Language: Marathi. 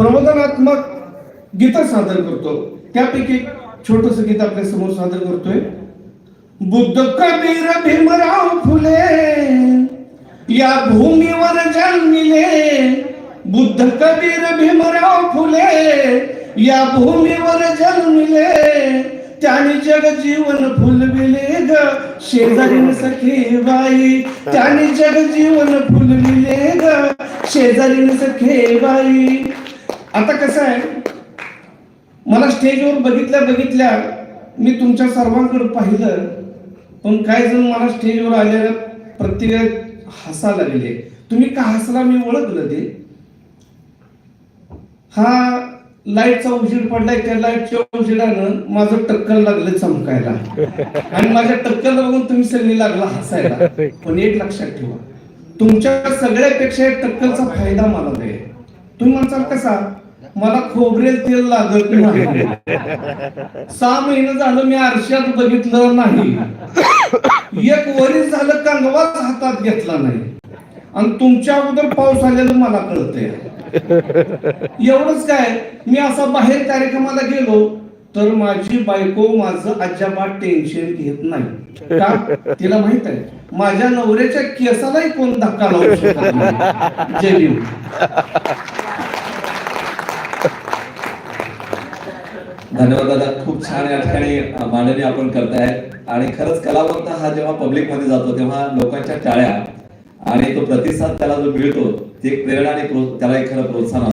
प्रबोधनात्मक गीत सादर करतो. त्यापैकी छोटस गीत आपल्या समोर सादर करतोय. बुद्ध कबीर भीमराव फुले या भूमीवर जन्मिले. बुद्ध कबीर भीमराव फुले या भूमीवर जन्मिले. त्याने जग जीवन फुलविले ग शेजारीन सखे बाई. त्याने जग जीवन फुलविले ग शेजारीन सखे बाई. आता कसं आहे, मला स्टेजवर बघितल्या मी तुमच्या सर्वांकडे पाहिलं, पण काही जण मला स्टेजवर आलेल्या प्रत्येक हसा लागले. तुम्ही का हसला मी ओळखलं. ते हा लाईटचा उजेड पडलाय, त्या लाईटच्या उजेडानं माझं टक्कल लागलं चमकायला आणि माझ्या टक्कल बघून तुम्ही सगळी लागला हसायला. पण एक लक्षात ठेवा, तुमच्या सगळ्यापेक्षा टक्कलचा फायदा मला नाही. तुम्ही म्हणसाल कसा, मला खोबरेल तेल लागत नाही. 6 महिने झालं मी आरशात बघितलं नाही. एक वरीस झालं कंगवाच हातात घेतला नाही. आणि तुमच्या अगोदर पाऊस आलेलं मला कळतंय. एवढंच काय, मी असा बाहेर कार्यक्रमाला गेलो तर माझी बायको माझं अजिबात टेन्शन घेत नाही. का? तिला माहित आहे माझ्या नवऱ्याच्या केसालाही कोण धक्का लावू शकत नाही. जय भीम. धन्यवाद दादा, खूप छान या ठिकाणी मांडणी आपण करताय. आणि खरंच कलावंत हा जेव्हा पब्लिक मध्ये जातो तेव्हा लोकांच्या टाळ्या आणि तो प्रतिसाद त्याला जो मिळतो ती एक प्रेरणा आणि त्याला एक खरं प्रोत्साहन